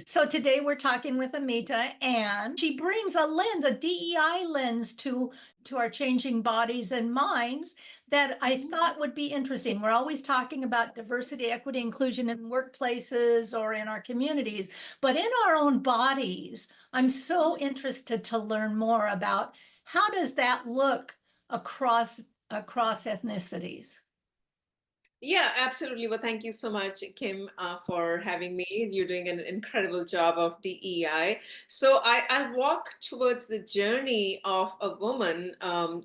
So today we're talking with Amita, and she brings a lens, a DEI lens to our changing bodies and minds that I thought would be interesting. We're always talking about diversity, equity, inclusion in workplaces or in our communities, but in our own bodies, I'm so interested to learn more about how does that look across ethnicities. Yeah, absolutely. Well, thank you so much, Kim, for having me. You're doing an incredible job of DEI. So I'll walk towards the journey of a woman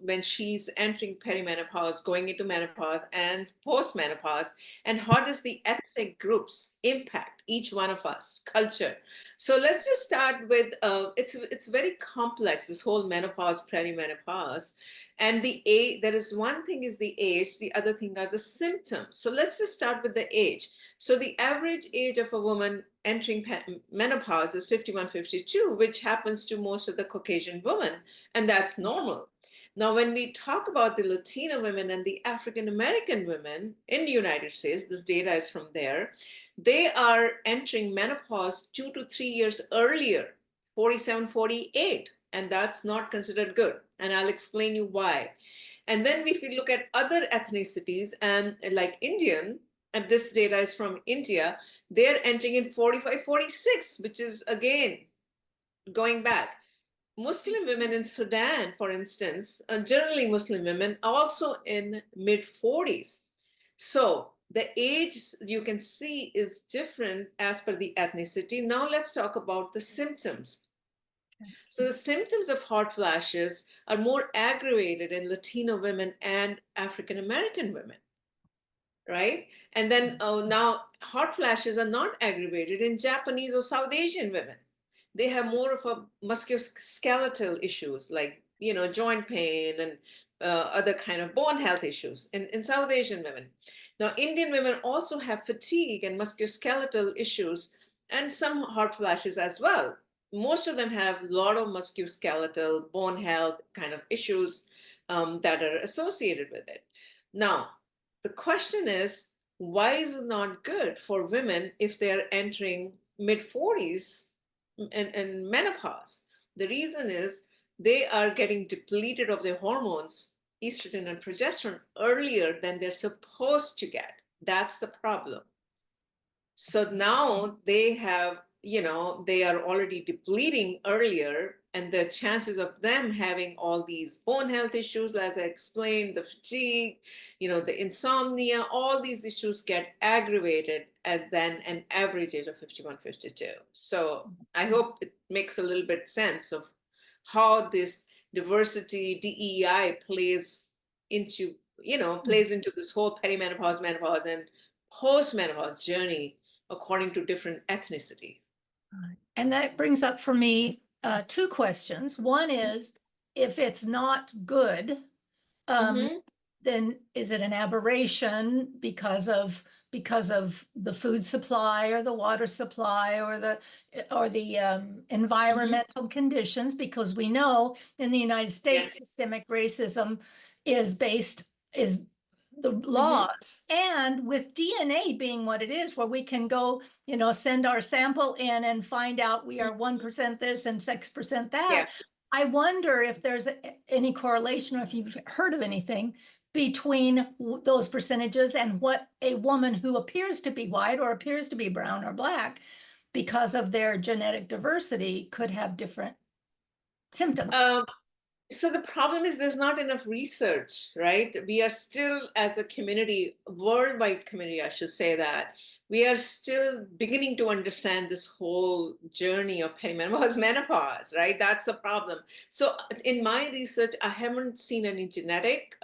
when she's entering perimenopause, going into menopause, and postmenopause, and how does the ethnic groups impact each one of us, culture. So let's just start with it's very complex, this whole menopause, perimenopause. And the age, there is one thing is the age, the other thing are the symptoms. So let's just start with the age. So the average age of a woman entering menopause is 51, 52, which happens to most of the Caucasian women, and that's normal. Now, when we talk about the Latino women and the African American women in the United States, this data is from there, they are entering menopause 2 to 3 years earlier, 47, 48, and that's not considered good. And I'll explain you why. And then if we look at other ethnicities and like Indian, and this data is from India, they're entering in 45, 46, which is again going back. Muslim women in Sudan, for instance, generally Muslim women, also in mid 40s. So the age you can see is different as per the ethnicity. Now let's talk about the symptoms. So the symptoms of hot flashes are more aggravated in Latino women and African American women, right? And then now hot flashes are not aggravated in Japanese or South Asian women. They have more of a musculoskeletal issues like, joint pain and other kind of bone health issues in South Asian women. Now, Indian women also have fatigue and musculoskeletal issues and some hot flashes as well. Most of them have a lot of musculoskeletal, bone health kind of issues that are associated with it. Now, the question is, why is it not good for women if they're entering mid 40s and menopause? The reason is they are getting depleted of their hormones, estrogen and progesterone, earlier than they're supposed to get. That's the problem. So now they have, they are already depleting earlier, and the chances of them having all these bone health issues, as I explained, the fatigue, the insomnia, all these issues get aggravated at then an average age of 51, 52. So I hope it makes a little bit sense of how this diversity DEI plays into this whole perimenopause, menopause, and postmenopause journey according to different ethnicities. And that brings up for me two questions. One is, if it's not good, um, Mm-hmm. then is it an aberration because of the food supply or the water supply or the Mm-hmm. environmental conditions? Because we know in the United States, Yes. systemic racism is based is the Mm-hmm. laws, and with DNA being what it is, where we can go, send our sample in and find out we are 1% this and 6% that. Yeah. I wonder if there's any correlation, or if you've heard of anything between those percentages and what a woman who appears to be white or appears to be brown or black, because of their genetic diversity, could have different symptoms. Um, so the problem is there's not enough research, right? We are still, as a community, worldwide community, I should say that, we are still beginning to understand this whole journey of perimenopause, menopause, right? That's the problem. So in my research, I haven't seen any genetic,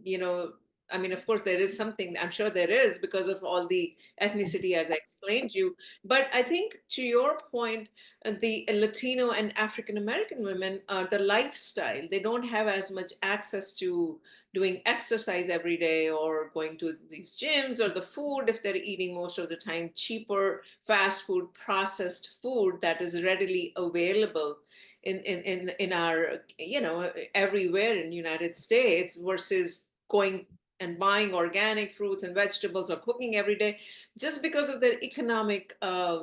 you know, I mean, of course, there is something, I'm sure there is because of all the ethnicity, as I explained to you. But I think to your point, the Latino and African American women, the lifestyle, they don't have as much access to doing exercise every day or going to these gyms, or the food, if they're eating most of the time cheaper fast food, processed food that is readily available in our, everywhere in the United States, versus going and buying organic fruits and vegetables or cooking every day, just because of their economic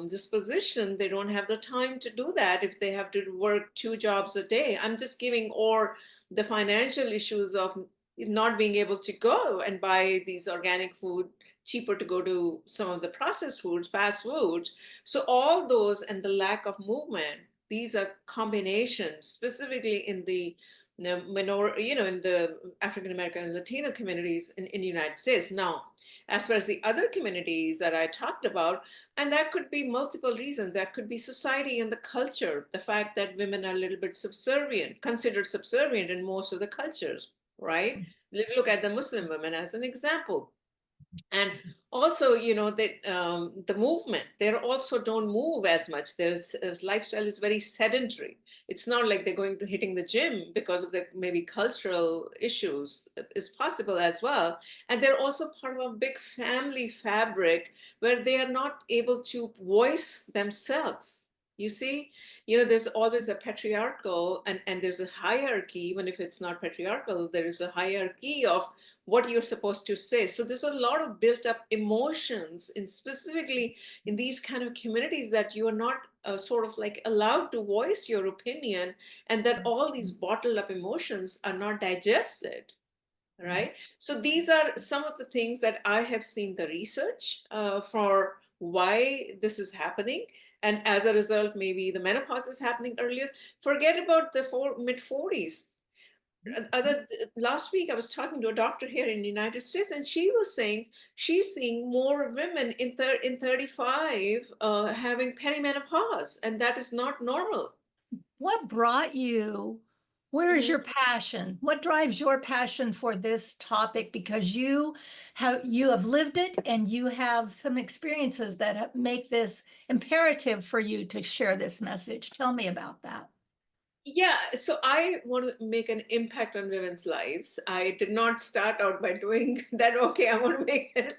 disposition, they don't have the time to do that if they have to work 2 jobs a day. I'm just giving, or the financial issues of not being able to go and buy these organic food, cheaper to go to some of the processed foods, fast foods. So all those and the lack of movement, these are combinations, specifically in the in the African American and Latino communities in the United States. Now, as far as the other communities that I talked about, and that could be multiple reasons. That could be society and the culture, the fact that women are a little bit subservient, considered subservient in most of the cultures, right? Look at the Muslim women as an example. And also, the movement, they also don't move as much. Their lifestyle is very sedentary. It's not like they're going to hitting the gym because of the maybe cultural issues is possible as well. And they're also part of a big family fabric where they are not able to voice themselves. You see, there's always a patriarchal, and there's a hierarchy. Even if it's not patriarchal, there is a hierarchy of what you're supposed to say. So there's a lot of built up emotions, in specifically in these kind of communities, that you are not sort of like allowed to voice your opinion, and that all these bottled up emotions are not digested. Right. So these are some of the things that I have seen the research for why this is happening. And as a result, maybe the menopause is happening earlier. Forget about the mid 40s. Last week I was talking to a doctor here in the United States, and she was saying she's seeing more women in 35 having perimenopause, and that is not normal. What brought you? Where is Mhm. your passion? What drives your passion for this topic? Because you have lived it and you have some experiences that make this imperative for you to share this message. Tell me about that. Yeah, so I want to make an impact on women's lives. I did not start out by doing that. Okay, I want to make an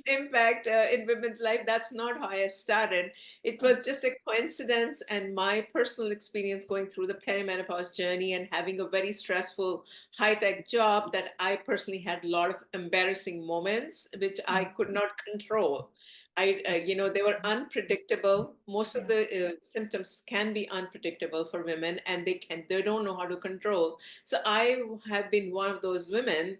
impact in women's life. That's not how I started. It was just a coincidence and my personal experience going through the perimenopause journey and having a very stressful high-tech job, that I personally had a lot of embarrassing moments which I could not control. They were unpredictable. Most of Yeah. the symptoms can be unpredictable for women, and they don't know how to control. So I have been one of those women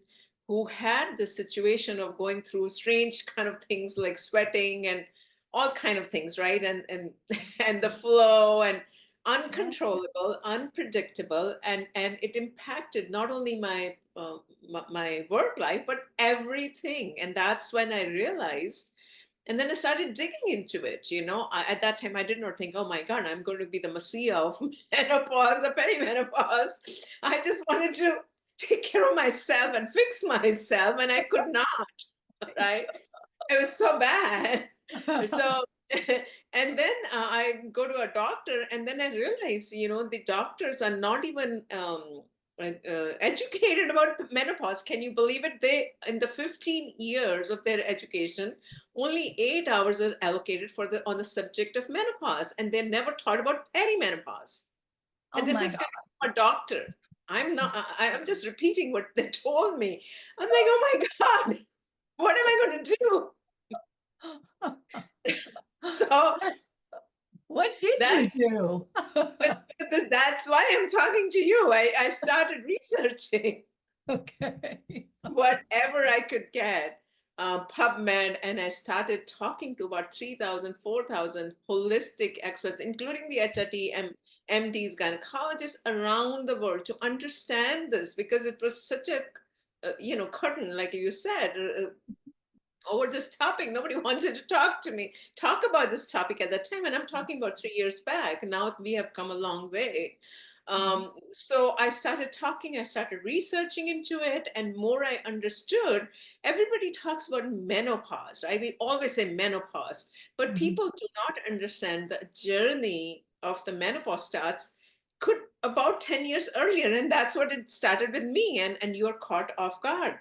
who had the situation of going through strange kind of things like sweating and all kind of things, right? And and the flow, and uncontrollable, unpredictable, and it impacted not only my work life but everything. And that's when I realized, and then I started digging into it. At that time, I did not think, oh my God, I'm going to be the messiah of menopause or perimenopause. I just wanted to take care of myself and fix myself, and I could not, right? It was so bad. So, and then I go to a doctor, and then I realize, the doctors are not even educated about menopause. Can you believe it? They, in the 15 years of their education, only 8 hours are allocated on the subject of menopause, and they never taught about perimenopause. Oh And this my is coming from a doctor. I'm not. I'm just repeating what they told me. I'm like, oh my God, what am I going to do? God. So What did you that's do? that's why I'm talking to you. I started researching Okay. whatever I could get, PubMed, and I started talking to about 3,000, 4,000 holistic experts, including the HRT MDs, gynecologists around the world, to understand this, because it was such a curtain, like you said, over this topic. Nobody wanted to talk about this topic at that time. And I'm talking about 3 years back. Now we have come a long way. So I started talking, I started researching into it, and more I understood. Everybody talks about menopause, right? We always say menopause, but Mhm. people do not understand the journey of the menopause starts could about 10 years earlier. And that's what it started with me, and you're caught off guard.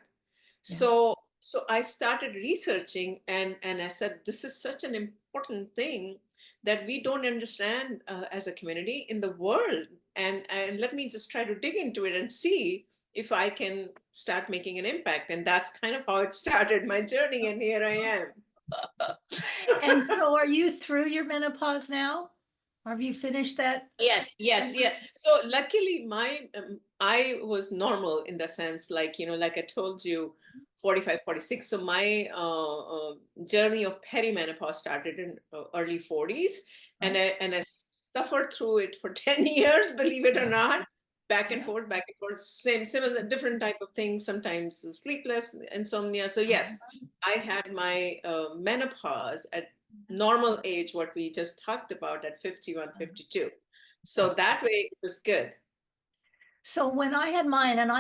Yeah. So I started researching, and I said, this is such an important thing that we don't understand as a community in the world. And let me just try to dig into it and see if I can start making an impact. And that's kind of how it started my journey. And here I am. And so are you through your menopause now? Or have you finished that? Yes, yes, yeah. So luckily, I was normal in the sense, like, like I told you, 45, 46. So my journey of perimenopause started in early 40s, and Right. I suffered through it for 10 years, believe it or Yeah. not, Yeah. back and forth, same, similar, different type of things, sometimes sleepless, insomnia. So yes, I had my menopause at normal age, what we just talked about at 51, 52. So that way it was good. So when I had mine, and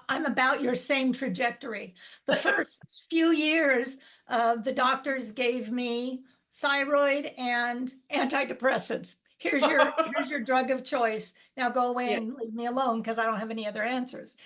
I'm about your same trajectory. The first few years, the doctors gave me thyroid and antidepressants. Here's your drug of choice. Now go away Yeah. and leave me alone because I don't have any other answers.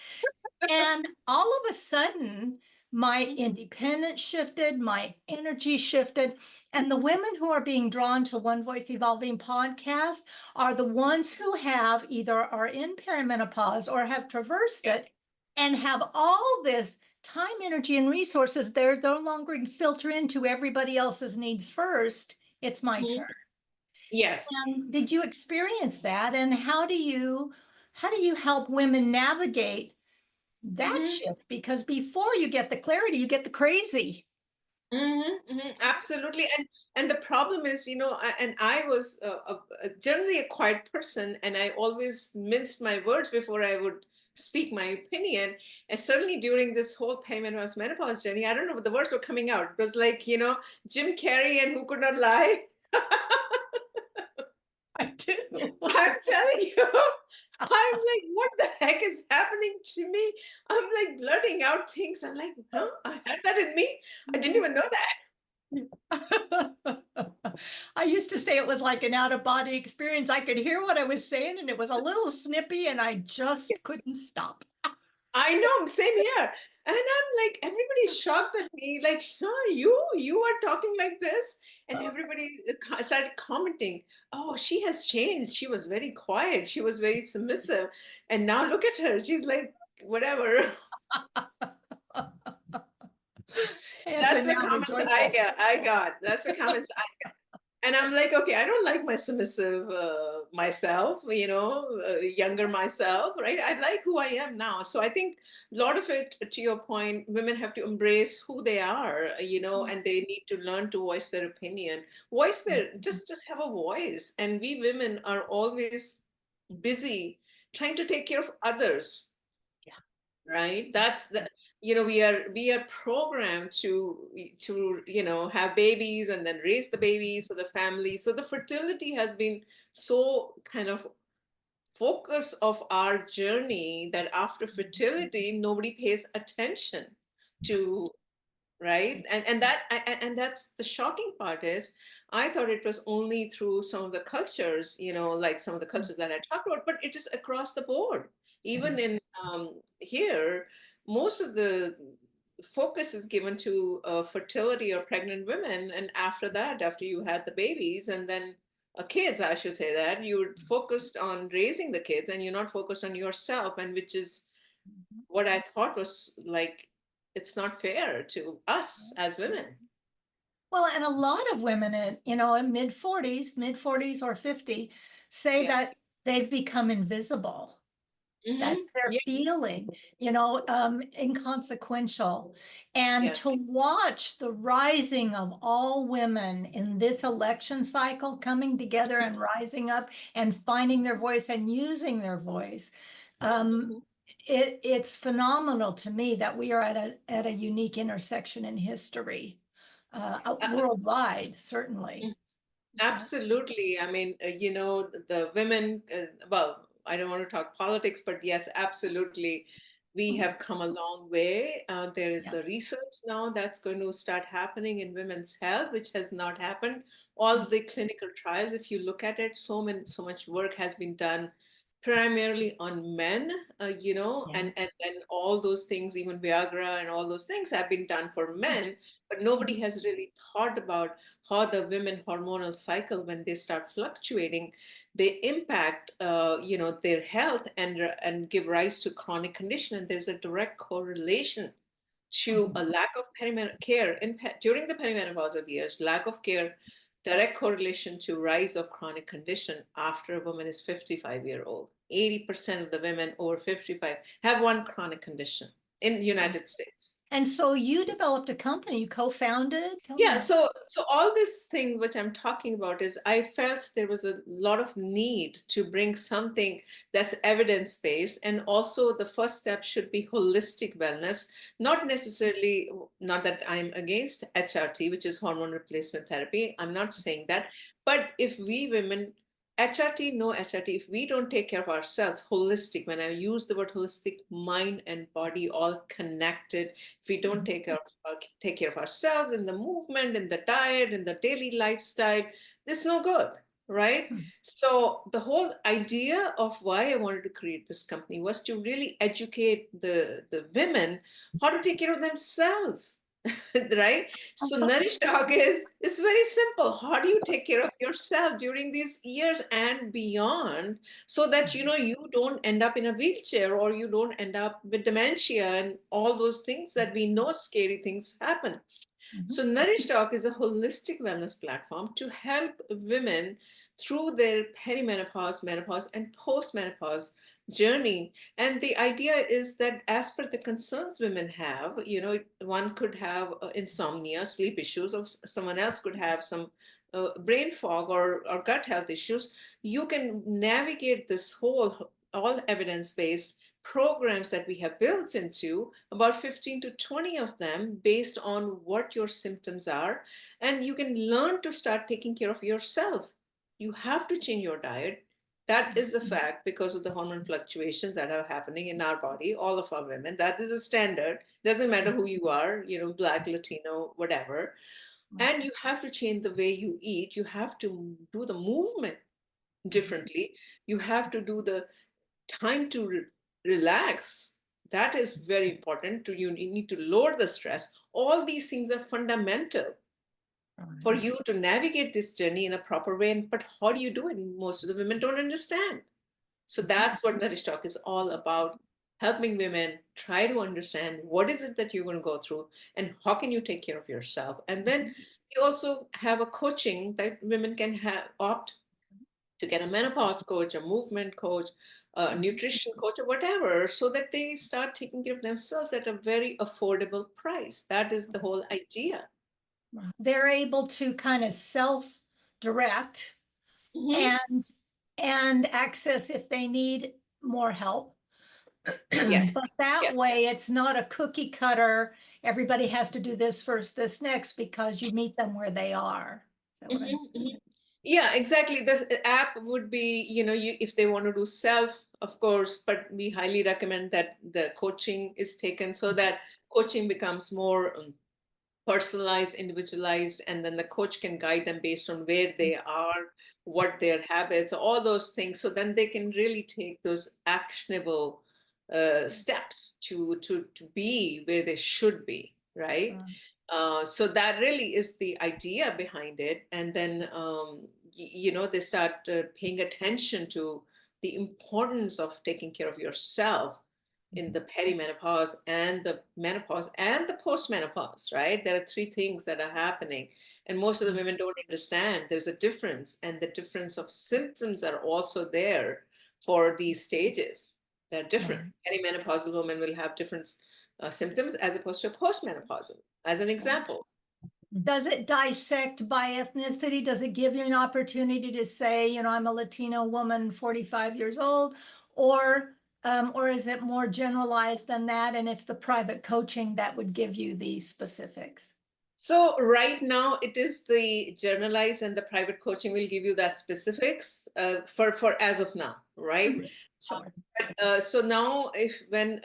And all of a sudden, my independence shifted, my energy shifted. And the women who are being drawn to One Voice Evolving podcast are the ones who have either are in perimenopause or have traversed Yeah. it and have all this time, energy, and resources. They're no longer filter into everybody else's needs first. It's my Mhm. turn. Yes. And did you experience that? And how do you help women navigate that Hmm. shift? Because before you get the clarity, you get the crazy. Absolutely. And the problem is, and I was generally a quiet person, and I always minced my words before I would speak my opinion. And certainly during this whole perimenopause menopause journey, I don't know, the words were coming out. It was like, Jim Carrey and Who Could Not Lie. I do. I'm telling you, I'm like, what the heck is happening to me? I'm like blurting out things. I'm like, huh? I had that in me. I didn't even know that. I used to say it was like an out of body experience. I could hear what I was saying and it was a little snippy and I just couldn't stop. I know, same here. And I'm like, everybody's shocked at me. Like, sure, you are talking like this, and everybody started commenting. Oh, she has changed. She was very quiet. She was very submissive, and now look at her. She's like, whatever. Yeah, so That's the now we're comments I joyful. get. I got. That's the comments I get. And I'm like, okay, I don't like my submissive myself, younger myself, right? I like who I am now. So I think a lot of it, to your point, women have to embrace who they are, and they need to learn to voice their opinion, voice their, just have a voice. And we women are always busy trying to take care of others, right? That's the, we are programmed to have babies and then raise the babies for the family. So the fertility has been so kind of focus of our journey that after fertility nobody pays attention to, right? And that's the shocking part is I thought it was only through some of the cultures, like some of the cultures that I talked about, but it is across the board. It Even is. in here, most of the focus is given to fertility or pregnant women, and after that, after you had the babies and then kids, I should say, that you're focused on raising the kids and you're not focused on yourself, and which is what I thought was like, it's not fair to us as women. Well, and a lot of women in mid 40s or 50 say Yeah. that they've become invisible. That's their Yes. feeling, inconsequential. And to Yes. watch the rising of all women in this election cycle coming together and rising up and finding their voice and using their voice, um, Mhm. it's phenomenal to me that we are at a unique intersection in history, Uh, worldwide, certainly. mm, Absolutely. I mean, the women, well, I don't want to talk politics, but yes, absolutely. We have come a long way. There is Yeah. a research now that's going to start happening in women's health, which has not happened. All the clinical trials, if you look at it, so much work has been done primarily on men, Yeah. and then all those things, even Viagra and all those things have been done for men, but nobody Mhm. has really thought about how the women hormonal cycle, when they start fluctuating, they impact, their health and give rise to chronic condition. And there's a direct correlation to Mhm. a lack of care during the perimenopausal years, lack of care, direct correlation to rise of chronic condition after a woman is 55-year old. 80% of the women over 55 have one chronic condition in the United States. And so you developed a company, you co-founded? Tell me Yeah, more. so all this thing which I'm talking about is I felt there was a lot of need to bring something that's evidence-based, and also the first step should be holistic wellness, not necessarily, not that I'm against HRT, which is hormone replacement therapy. I'm not saying that. But if we women, HRT, no HRT, if we don't take care of ourselves, holistic, when I use the word holistic, mind and body all connected, if we don't Mhm. take care of ourselves in the movement, in the diet, in the daily lifestyle, this no good, right? Mhm. So the whole idea of why I wanted to create this company was to really educate the women how to take care of themselves. Right? So Nourish Dog is very simple. How do you take care of yourself during these years and beyond, so that you don't end up in a wheelchair, or you don't end up with dementia and all those things that we know scary things happen. Mhm. So NourishDoc is a holistic wellness platform to help women through their perimenopause, menopause, and postmenopause journey. And the idea is that as per the concerns women have, one could have insomnia, sleep issues, or someone else could have some brain fog or gut health issues. You can navigate this whole all evidence-based programs that we have built into, about 15 to 20 of them, based on what your symptoms are. And you can learn to start taking care of yourself. You have to change your diet. That is a fact, because of the hormone fluctuations that are happening in our body, all of our women. That is a standard. Doesn't matter who you are, Black, Latino, whatever. And you have to change the way you eat. You have to do the movement differently. You have to do the time to relax. That is very important. You need to lower the stress. All these things are fundamental for Right. you to navigate this journey in a proper way. But how do you do it? Most of the women don't understand. So that's what Nourish Talk is all about, helping women try to understand what is it that you're going to go through, and how can you take care of yourself. And then we also have a coaching that women can opt to get a menopause coach, a movement coach, a nutrition coach, or whatever, so that they start taking care of themselves at a very affordable price. That is the whole idea. They're able to kind of self-direct Hmm. and access if they need more help. Yes. But that Yes. way, it's not a cookie cutter. Everybody has to do this first, this next, because you meet them where they are. Is that what I'm? Hmm. Yeah, exactly. The app would be, if they want to do self, of course, but we highly recommend that the coaching is taken, so that coaching becomes more personalized, individualized, and then the coach can guide them based on where they are, what their habits, all those things. So then they can really take those actionable steps to be where they should be, right? So that really is the idea behind it. And then, they start paying attention to the importance of taking care of yourself in the perimenopause and the menopause and the postmenopause, right? There are three things that are happening. And most of the women don't understand there's a difference, and the difference of symptoms are also there for these stages. They're different. Right. Perimenopausal women will have different symptoms as opposed to postmenopausal, as an example. Does it dissect by ethnicity? Does it give you an opportunity to say, I'm a Latino woman, 45 years old, or is it more generalized than that, and it's the private coaching that would give you the specifics? So right now it is the generalized, and the private coaching will give you that specifics for as of now, right? Sure. So now, if when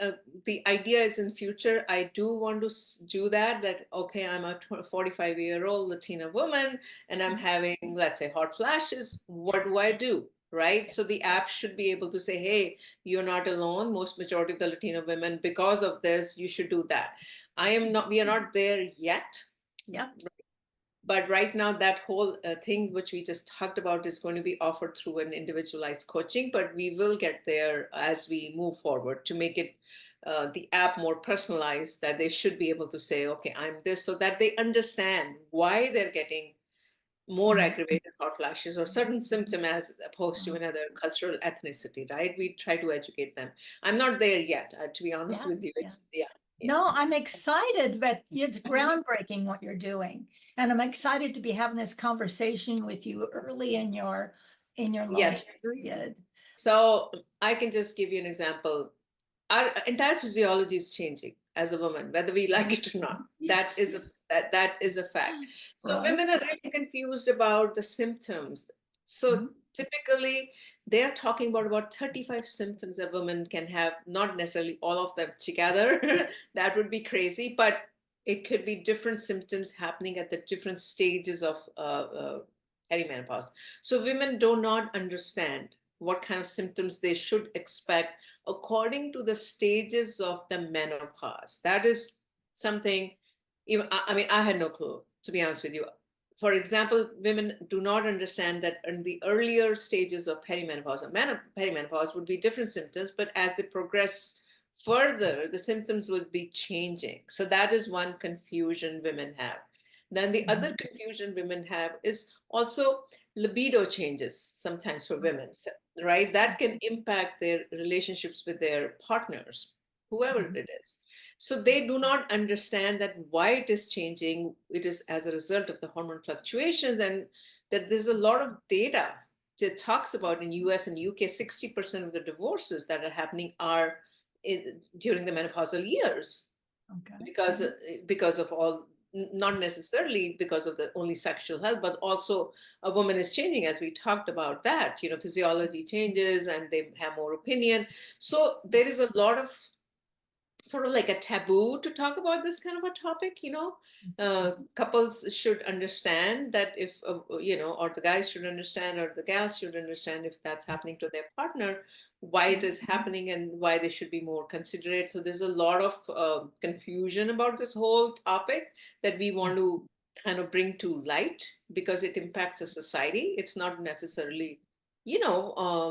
the idea is in future, I do want to do that. That okay, I'm a 45-year-old Latina woman, and I'm having, let's say, hot flashes. What do I do? right? So the app should be able to say, hey, you're not alone. Most majority of the Latino women, because of this, you should do that. We are not there yet. Yep. But right now, that whole thing which we just talked about is going to be offered through an individualized coaching, but we will get there as we move forward to make it the app more personalized, that they should be able to say, okay, I'm this, so that they understand why they're getting more Mhm. aggravated hot flashes or certain symptom as opposed to another cultural ethnicity, right? We try to educate them. I'm not there yet, to be honest Yeah. with you. Yeah. It's, yeah, yeah. No, I'm excited that it's groundbreaking what you're doing. And I'm excited to be having this conversation with you early in your launch Yes. period. So I can just give you an example. Our entire physiology is changing as a woman, whether we like it or not. That Yes. is that is a fact. So Right. women are really confused about the symptoms. So Mhm. typically they're talking about 35 symptoms a woman can have, not necessarily all of them together. That would be crazy, but it could be different symptoms happening at the different stages of perimenopause. So women do not understand what kind of symptoms they should expect according to the stages of the menopause. That is something, even I mean, I had no clue, to be honest with you. For example, women do not understand that in the earlier stages of perimenopause or perimenopause would be different symptoms, but as they progress further, the symptoms would be changing. So that is one confusion women have. Then the other confusion women have is also libido changes sometimes for women, right? That can impact their relationships with their partners, whoever it is. So they do not understand that why it is changing. It is as a result of the hormone fluctuations, and that there's a lot of data that talks about in US and UK, 60% of the divorces that are happening are during the menopausal years Okay. because because of all, not necessarily because of the only sexual health, but also a woman is changing, as we talked about that, physiology changes and they have more opinion. So there is a lot of sort of like a taboo to talk about this kind of a topic. Couples should understand that if or the guys should understand or the gals should understand if that's happening to their partner, why it is happening and why they should be more considerate. So there's a lot of confusion about this whole topic that we want to kind of bring to light because it impacts the society. It's not necessarily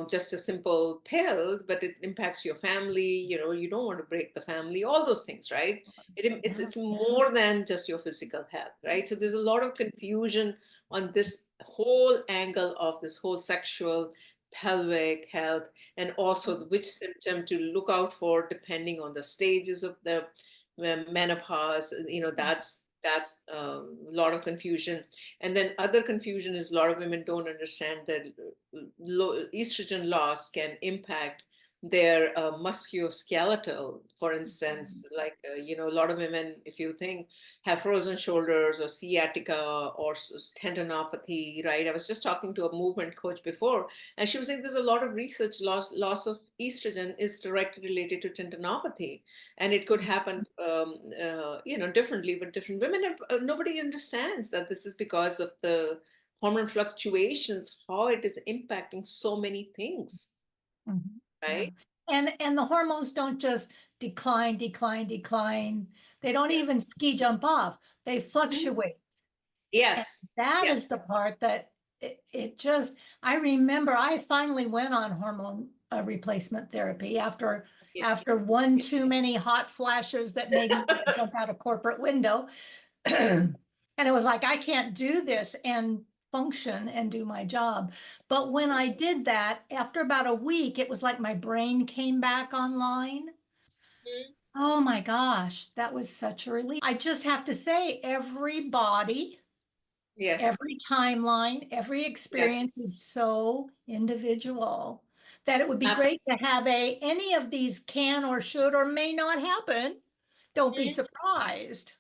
just a simple pill, but it impacts your family. You don't want to break the family, all those things, right? It's more than just your physical health, right? So there's a lot of confusion on this whole angle of this whole sexual pelvic health, and also which symptom to look out for depending on the stages of the menopause. That's a lot of confusion. And then other confusion is a lot of women don't understand that estrogen loss can impact their musculoskeletal. For instance, like a lot of women, if you think, have frozen shoulders or sciatica or tendinopathy, right? I was just talking to a movement coach before, and she was saying there's a lot of research, loss of estrogen is directly related to tendinopathy, and it could happen differently with different women. And nobody understands that this is because of the hormone fluctuations, how it is impacting so many things, Yeah. right? And the hormones don't just decline, decline, decline. They don't Yeah. even ski jump off. They Mhm. fluctuate. And Yes. that is Yes. the part that it just, I remember I finally went on hormone replacement therapy Yeah. after one too many hot flashes that made me want to jump out a corporate window. And it was like, I can't do this and function and do my job. But when I did that, after about a week, it was like my brain came back online. Mhm. Oh my gosh, that was such a relief. I just have to say, everybody, Yes. every timeline, every Yeah. experience is so individual that it would be Absolutely. great to have any of these can or should or may not happen. Don't be surprised.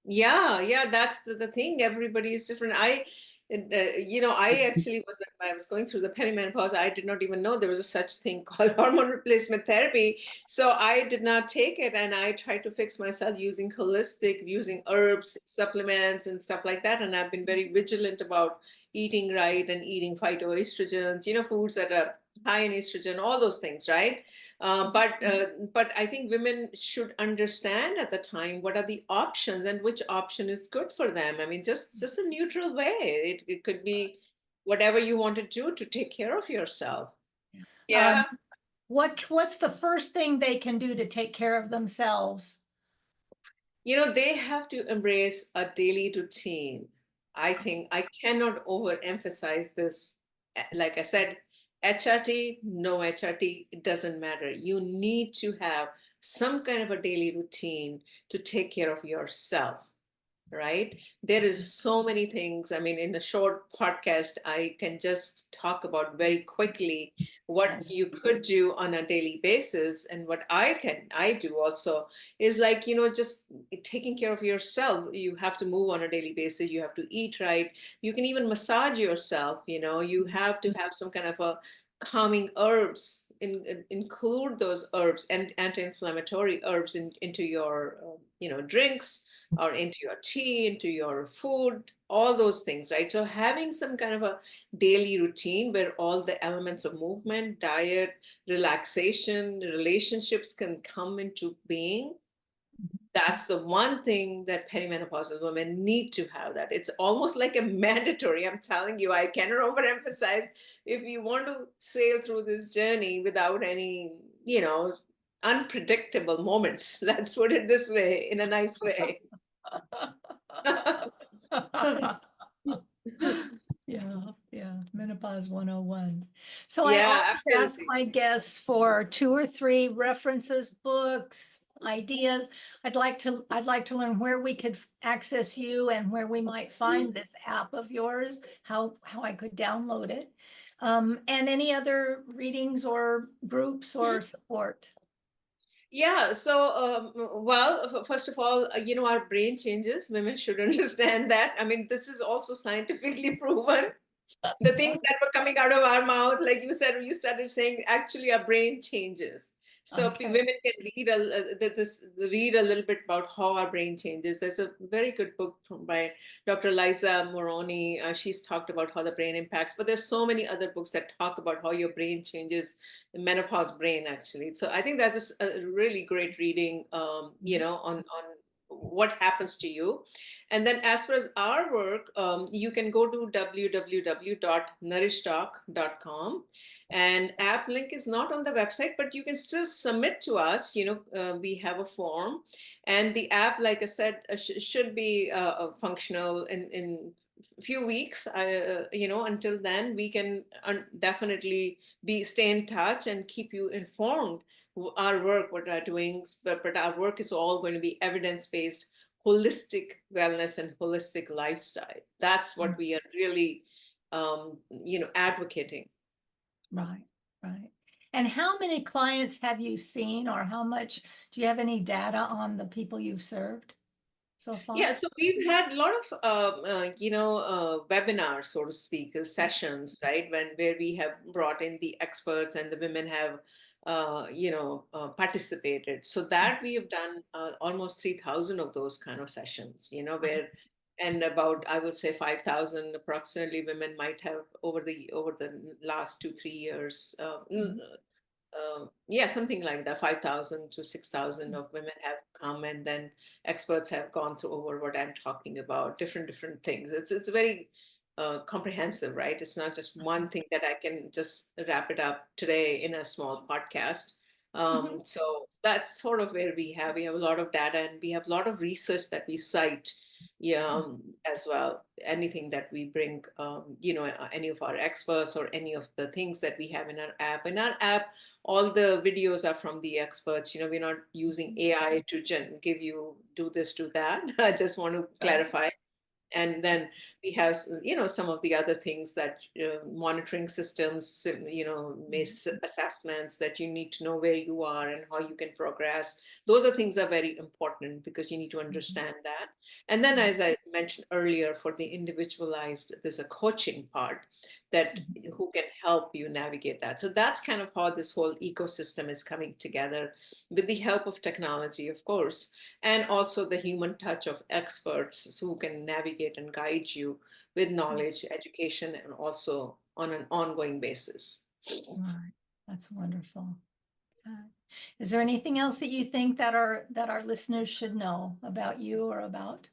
Yeah, yeah, that's the thing. Everybody is different. And, I actually was, when I was going through the perimenopause, I did not even know there was a such thing called hormone replacement therapy. So I did not take it, and I tried to fix myself using holistic, using herbs, supplements, and stuff like that. And I've been very vigilant about eating right and eating phytoestrogens, foods that are high in estrogen, all those things, right? But I think women should understand at the time what are the options and which option is good for them. I mean, just a neutral way. It could be whatever you want to do to take care of yourself. Um, Yeah. what's the first thing they can do to take care of themselves? They have to embrace a daily routine. I think I cannot overemphasize this. Like I said, HRT, no HRT, it doesn't matter. You need to have some kind of a daily routine to take care of yourself, right? There is so many things. I mean, in a short podcast, I can just talk about very quickly what Yes. you could do on a daily basis. And what I do also is like, just taking care of yourself. You have to move on a daily basis. You have to eat right. You can even massage yourself, you have to have some kind of a calming herbs, include those herbs and anti-inflammatory herbs into your drinks, or into your tea, into your food, all those things, right? So having some kind of a daily routine where all the elements of movement, diet, relaxation, relationships can come into being, that's the one thing that perimenopausal women need to have. That it's almost like a mandatory. I'm telling you, I cannot overemphasize. If you want to sail through this journey without any, unpredictable moments, let's put it this way, in a nice way. Yeah, menopause 101. So I Yeah, always ask absolutely. my guests for 2 or 3 references, books, ideas. I'd like to learn where we could access you and where we might find this app of yours, how I could download it. And any other readings or groups or support. Yeah, so first of all, our brain changes. Women should understand that. I mean, this is also scientifically proven. The things that were coming out of our mouth, like you started saying, actually our brain changes. So Okay. women can read a little bit about how our brain changes. There's a very good book by Dr. Liza Moroni. She's talked about how the brain impacts, but there's so many other books that talk about how your brain changes, the menopause brain actually. So I think that is a really great reading, on what happens to you. And then as far as our work, you can go to www.nourishdoc.com, and app link is not on the website, but you can still submit to us. We have a form, and the app, like I said, should be functional in few weeks. Until then, we can definitely stay in touch and keep you informed. Our work, what we're doing, but our work is all going to be evidence based, holistic wellness and holistic lifestyle. That's what we are really, advocating. Right, right. And how many clients have you seen, or how much, do you have any data on the people you've served so Yeah, far? so we've had a lot of, webinars, so to speak, sessions, right? Where we have brought in the experts and the women have, participated. So that we have done almost 3,000 of those kind of sessions, and about, I would say, 5,000 approximately women might have over the last 2 3 years. Mhm. Yeah, something like that. 5,000 to 6,000 of women have come, and then experts have gone through over what I'm talking about, different things. It's very comprehensive, right? It's not just one thing that I can just wrap it up today in a small podcast. Mhm. So that's sort of where we have a lot of data, and we have a lot of research that we cite, yeah, as well. Anything that we bring, any of our experts or any of the things that we have in our app. In our app, all the videos are from the experts. We're not using AI to give you do this, do that. I just want to Right. clarify. And then we have, some of the other things that monitoring systems, assessments that you need to know where you are and how you can progress. Those are things are very important because you need to Mhm. understand that. And then, as I mentioned earlier, for the individualized, there's a coaching part that Mhm. who can help you navigate that. So that's kind of how this whole ecosystem is coming together with the help of technology, of course, and also the human touch of experts who can navigate and guide you with knowledge, education, and also on an ongoing basis. Right. That's wonderful. Uh, Is there anything else that you think that our listeners should know about you or about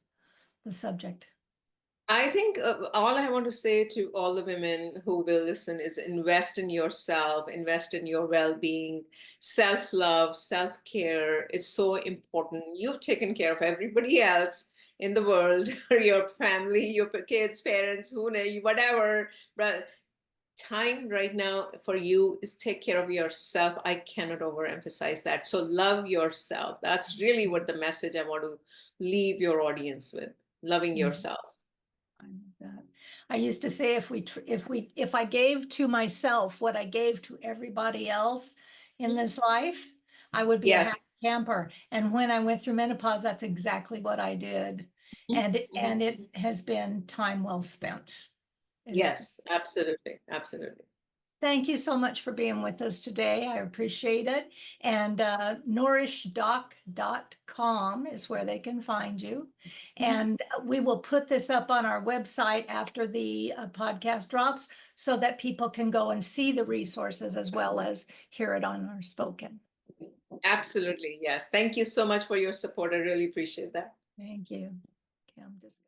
the subject? I think all I want to say to all the women who will listen is invest in yourself, invest in your well being, self love, self care. It's so important. You've taken care of everybody else in the world, your family, your kids, parents, who know you, whatever. But time right now for you is take care of yourself. I cannot overemphasize that. So love yourself. That's really what the message I want to leave your audience with, loving Mm, yourself. I love that. I used to say if I gave to myself what I gave to everybody else in this life, I would be a Yes. happy camper. And when I went through menopause, that's exactly what I did. And it has been time well spent. It has been. Yes, absolutely. Absolutely. Thank you so much for being with us today. I appreciate it. And NourishDoc.com is where they can find you. And we will put this up on our website after the podcast drops so that people can go and see the resources as well as hear it on our spoken. Absolutely. Yes. Thank you so much for your support. I really appreciate that. Thank you. Okay, I'm just